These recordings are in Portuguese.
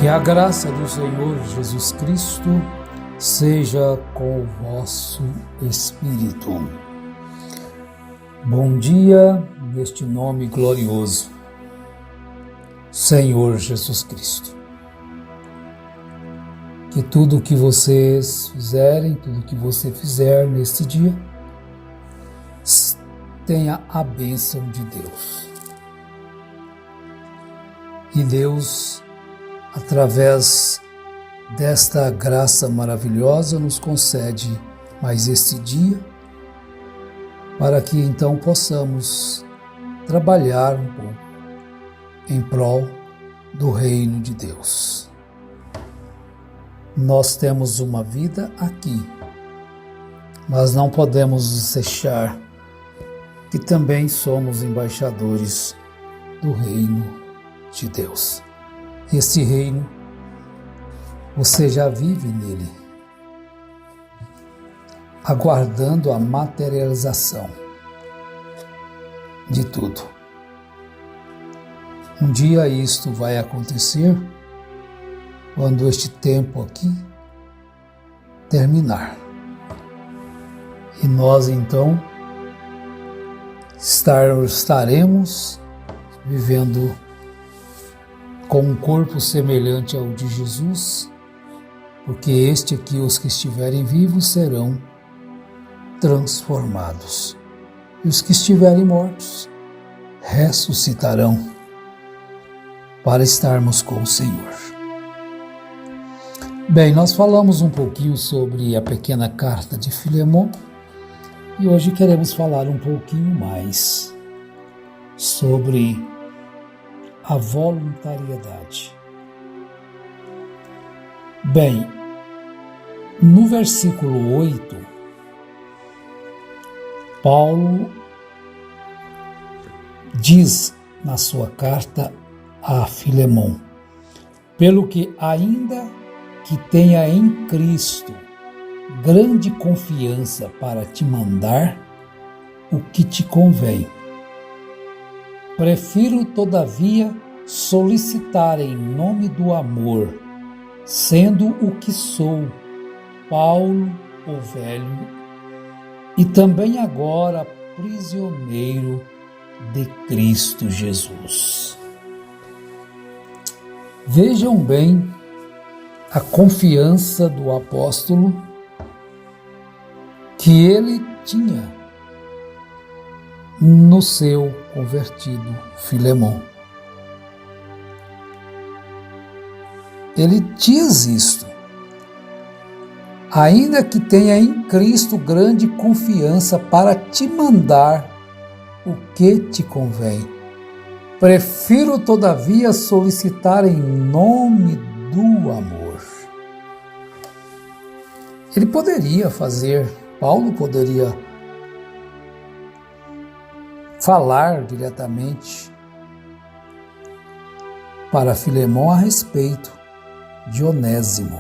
Que a graça do Senhor Jesus Cristo seja com o vosso espírito. Bom dia neste nome glorioso, Senhor Jesus Cristo. Que tudo o que vocês fizerem, tudo o que você fizer neste dia, tenha a bênção de Deus. E Deus, através desta graça maravilhosa, nos concede mais este dia, para que então possamos trabalhar um pouco em prol do reino de Deus. Nós temos uma vida aqui, mas não podemos deixar que também somos embaixadores do reino de Deus. Este reino, você já vive nele, aguardando a materialização de tudo. Um dia isto vai acontecer, quando este tempo aqui terminar. E nós então estaremos vivendo com um corpo semelhante ao de Jesus, porque este aqui, os que estiverem vivos, serão transformados. E os que estiverem mortos ressuscitarão para estarmos com o Senhor. Bem, nós falamos um pouquinho sobre a pequena carta de Filemon e hoje queremos falar um pouquinho mais sobre a voluntariedade. Bem, no versículo 8, Paulo diz na sua carta a Filemon: pelo que ainda que tenha em Cristo grande confiança para te mandar o que te convém, prefiro, todavia, solicitar em nome do amor, sendo o que sou, Paulo, o velho, e também agora prisioneiro de Cristo Jesus. Vejam bem a confiança do apóstolo que ele tinha no seu convertido Filemon. Ele diz isto: ainda que tenha em Cristo grande confiança para te mandar o que te convém, prefiro todavia solicitar em nome do amor. Ele poderia fazer, Paulo poderia falar diretamente para Filemon a respeito de Onésimo,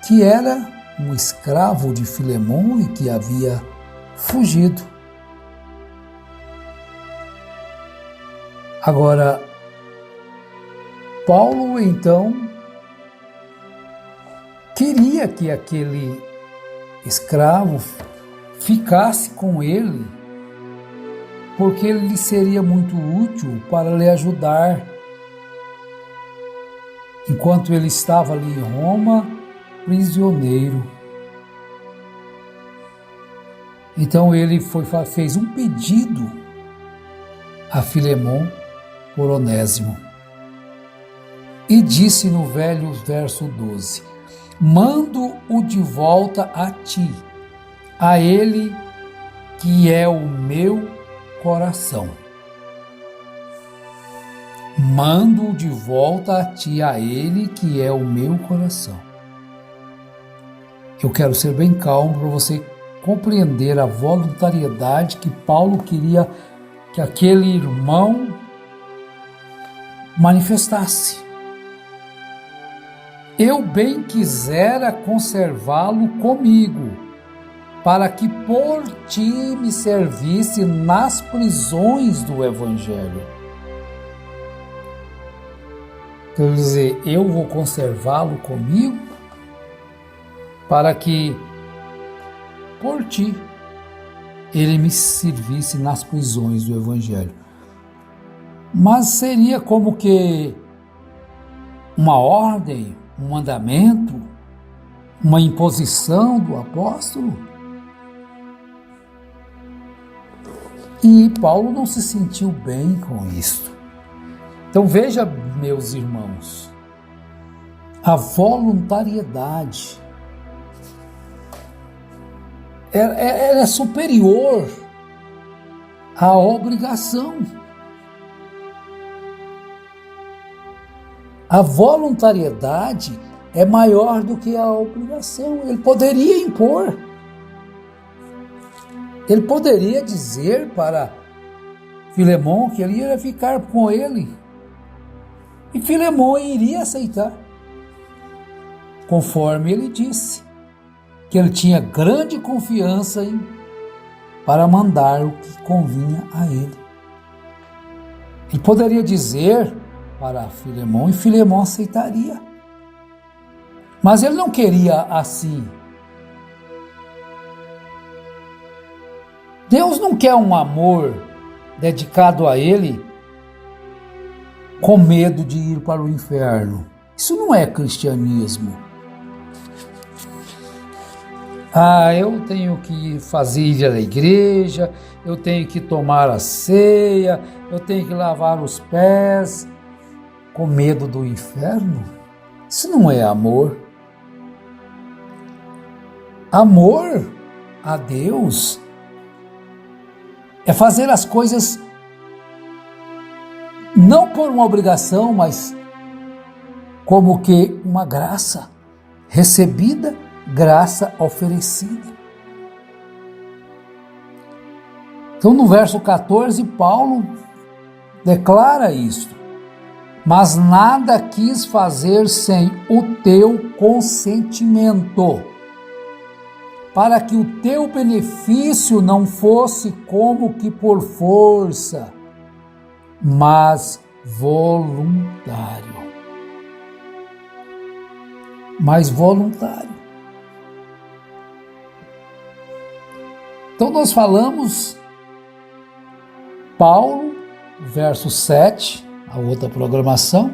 que era um escravo de Filemon e que havia fugido. Agora, Paulo então queria que aquele escravo ficasse com ele, porque ele lhe seria muito útil para lhe ajudar. Enquanto ele estava ali em Roma, prisioneiro. Então ele fez um pedido a Filemon por Onésimo. E disse no velho verso 12: mando-o de volta a ti, a ele que é o meu coração. Mando de volta a ti, a ele que é o meu coração. Eu quero ser bem calmo para você compreender a voluntariedade que Paulo queria que aquele irmão manifestasse. Eu bem quisera conservá-lo comigo, para que por ti me servisse nas prisões do Evangelho. Quer dizer, eu vou conservá-lo comigo para que, por ti, ele me servisse nas prisões do Evangelho. Mas seria como que uma ordem, um mandamento, uma imposição do apóstolo? E Paulo não se sentiu bem com isto. Então veja, meus irmãos, a voluntariedade ela é superior à obrigação. A voluntariedade é maior do que a obrigação. Ele poderia impor. Ele poderia dizer para Filemão que ele ia ficar com ele. E Filemão iria aceitar. Conforme ele disse, que ele tinha grande confiança para mandar o que convinha a ele. Ele poderia dizer para Filemão e Filemão aceitaria. Mas ele não queria assim. Deus não quer um amor dedicado a ele com medo de ir para o inferno. Isso não é cristianismo. Eu tenho que fazer ir à igreja, eu tenho que tomar a ceia, eu tenho que lavar os pés, com medo do inferno. Isso não é amor. Amor a Deus é fazer as coisas não por uma obrigação, mas como que uma graça recebida, graça oferecida. Então no verso 14, Paulo declara isto: mas nada quis fazer sem o teu consentimento, para que o teu benefício não fosse como que por força, mas voluntário. Mas voluntário. Então nós falamos, Paulo, verso 7, a outra programação,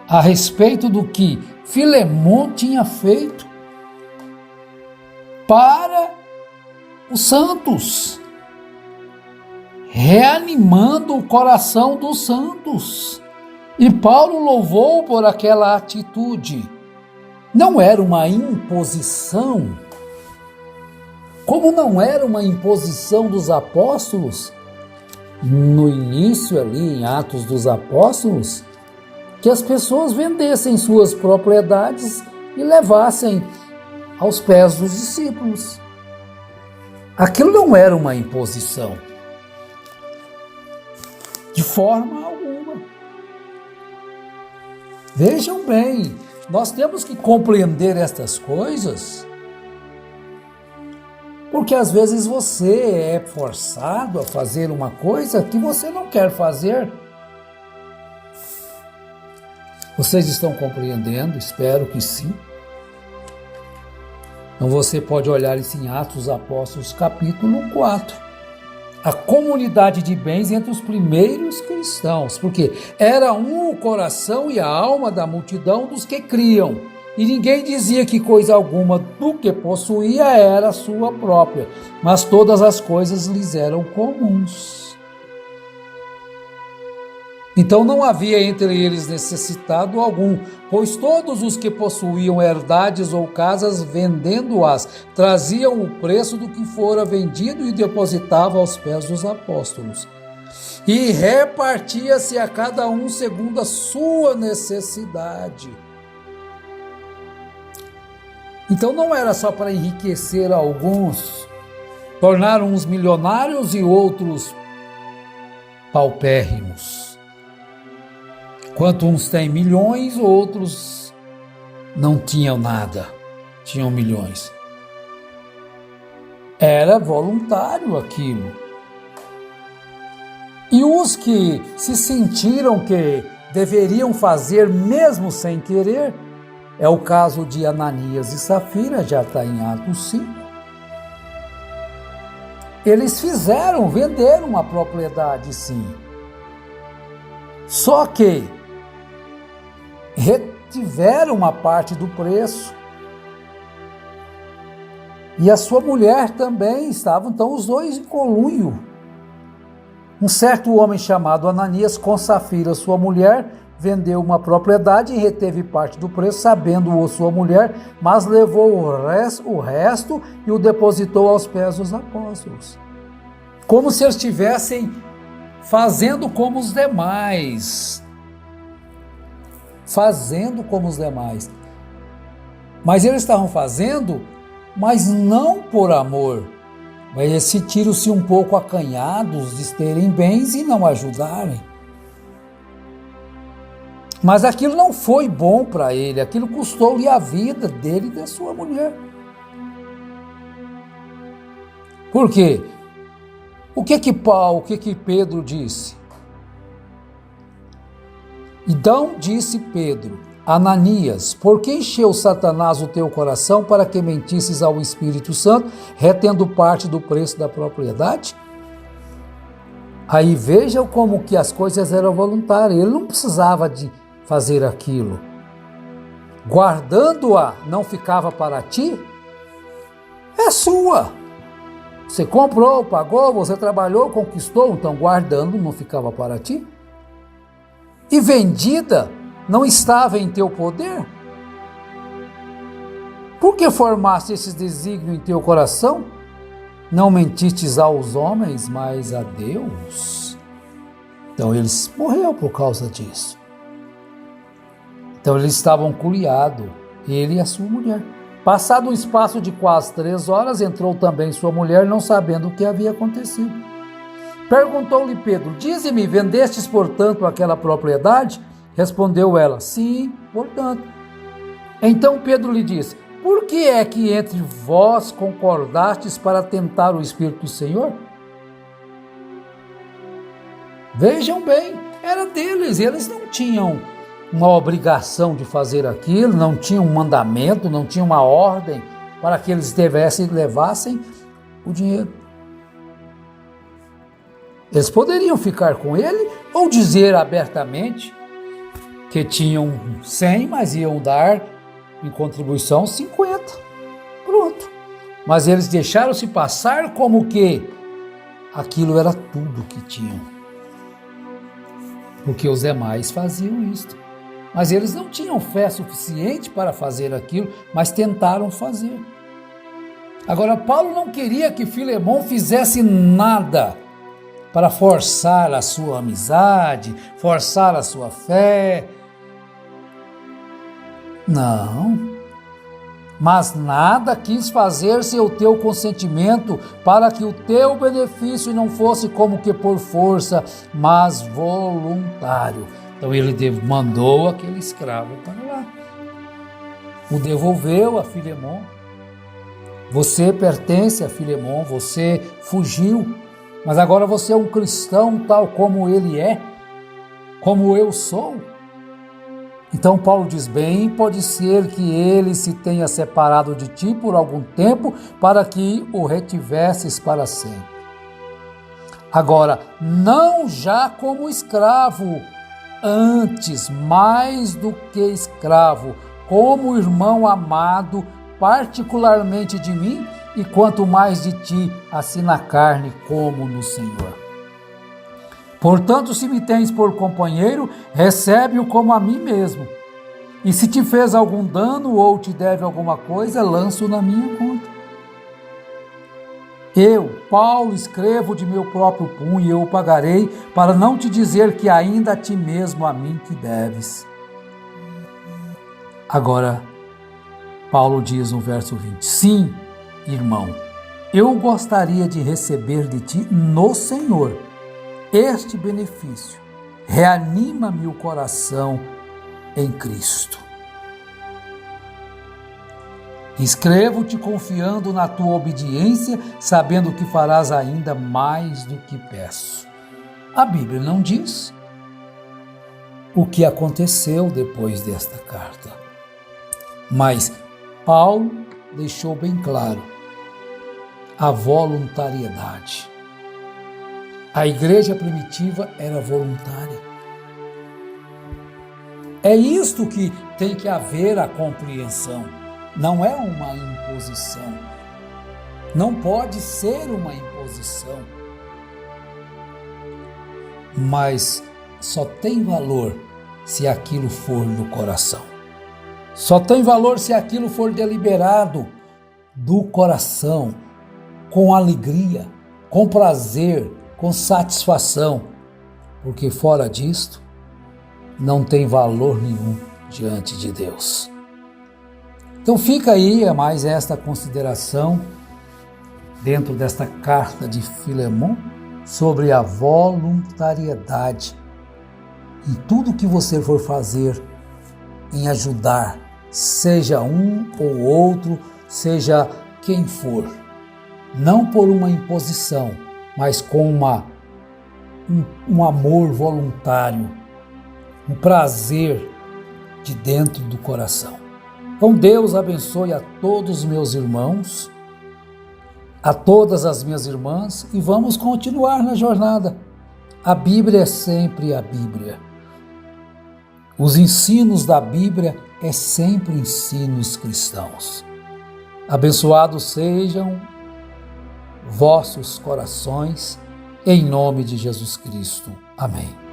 a respeito do que Filemão tinha feito para os santos, reanimando o coração dos santos. E Paulo louvou por aquela atitude. Não era uma imposição, como não era uma imposição dos apóstolos, no início ali em Atos dos Apóstolos, que as pessoas vendessem suas propriedades e levassem aos pés dos discípulos. Aquilo não era uma imposição, de forma alguma. Vejam bem, nós temos que compreender estas coisas, porque às vezes você é forçado a fazer uma coisa que você não quer fazer. Vocês estão compreendendo? Espero que sim. Então você pode olhar isso em Atos dos Apóstolos, capítulo 4. A comunidade de bens entre os primeiros cristãos, porque era um o coração e a alma da multidão dos que criam, e ninguém dizia que coisa alguma do que possuía era sua própria, mas todas as coisas lhes eram comuns. Então não havia entre eles necessitado algum, pois todos os que possuíam herdades ou casas, vendendo-as, traziam o preço do que fora vendido e depositavam aos pés dos apóstolos. E repartia-se a cada um segundo a sua necessidade. Então não era só para enriquecer alguns, tornar uns milionários e outros paupérrimos. Enquanto uns têm milhões, outros não tinham nada, tinham milhões. Era voluntário aquilo. E os que se sentiram que deveriam fazer mesmo sem querer. É o caso de Ananias e Safira, já está em Atos 5. Eles venderam uma propriedade, sim. Só que retiveram uma parte do preço. E a sua mulher também estavam, então os dois em conluio. Um certo homem chamado Ananias, com Safira, sua mulher, vendeu uma propriedade e reteve parte do preço, sabendo-o sua mulher, mas levou o resto e o depositou aos pés dos apóstolos. Como se eles estivessem fazendo como os demais. Mas eles estavam fazendo, mas não por amor. Mas eles sentiram-se um pouco acanhados de terem bens e não ajudarem. Mas aquilo não foi bom para ele, aquilo custou-lhe a vida dele e da sua mulher. Por quê? O que Pedro disse? Então disse Pedro: Ananias, por que encheu Satanás o teu coração para que mentisses ao Espírito Santo, retendo parte do preço da propriedade? Aí vejam como que as coisas eram voluntárias, ele não precisava de fazer aquilo. Guardando-a, não ficava para ti? É sua. Você comprou, pagou, você trabalhou, conquistou, então guardando não ficava para ti? E vendida, não estava em teu poder? Por que formaste esses desígnios em teu coração? Não mentistes aos homens, mas a Deus. Então eles morreram por causa disso. Então eles estavam curiados, ele e a sua mulher. Passado um espaço de quase 3 horas, entrou também sua mulher, não sabendo o que havia acontecido. Perguntou-lhe Pedro: dize-me, vendestes, portanto, aquela propriedade? Respondeu ela: sim, portanto. Então Pedro lhe disse: por que é que entre vós concordastes para tentar o Espírito do Senhor? Vejam bem, era deles, eles não tinham uma obrigação de fazer aquilo, não tinham um mandamento, não tinham uma ordem para que eles levassem o dinheiro. Eles poderiam ficar com ele ou dizer abertamente que tinham 100, mas iam dar em contribuição 50. Pronto. Mas eles deixaram-se passar como que aquilo era tudo que tinham. Porque os demais faziam isso. Mas eles não tinham fé suficiente para fazer aquilo, mas tentaram fazer. Agora, Paulo não queria que Filemão fizesse nada para forçar a sua amizade, forçar a sua fé. Não. Mas nada quis fazer sem o teu consentimento, para que o teu benefício não fosse como que por força, mas voluntário. Então ele mandou aquele escravo para lá. O devolveu a Filemão. Você pertence a Filemão, você fugiu, mas agora você é um cristão tal como ele é, como eu sou. Então Paulo diz: bem, pode ser que ele se tenha separado de ti por algum tempo para que o retivesses para sempre. Agora, não já como escravo, antes, mais do que escravo, como irmão amado, particularmente de mim, e quanto mais de ti, assim na carne como no Senhor. Portanto, se me tens por companheiro, recebe-o como a mim mesmo. E se te fez algum dano ou te deve alguma coisa, lanço na minha conta. Eu, Paulo, escrevo de meu próprio punho e eu o pagarei, para não te dizer que ainda a ti mesmo a mim te deves. Agora, Paulo diz no verso 20: sim, irmão, eu gostaria de receber de ti no Senhor este benefício. Reanima-me o coração em Cristo. Escrevo-te confiando na tua obediência, sabendo que farás ainda mais do que peço. A Bíblia não diz. o que aconteceu depois desta carta. Mas Paulo deixou bem claro a voluntariedade. A igreja primitiva era voluntária. É isto que tem que haver a compreensão. Não é uma imposição. Não pode ser uma imposição. Mas só tem valor se aquilo for no coração. Só tem valor se aquilo for deliberado do coração, com alegria, com prazer, com satisfação, porque fora disto não tem valor nenhum diante de Deus. Então fica aí mais esta consideração dentro desta carta de Filemon sobre a voluntariedade em tudo que você for fazer em ajudar, seja um ou outro, seja quem for, não por uma imposição, mas com um amor voluntário, um prazer de dentro do coração. Então Deus abençoe a todos os meus irmãos, a todas as minhas irmãs, e vamos continuar na jornada. A Bíblia é sempre a Bíblia. Os ensinos da Bíblia é sempre ensinos cristãos. Abençoados sejam vossos corações, em nome de Jesus Cristo. Amém.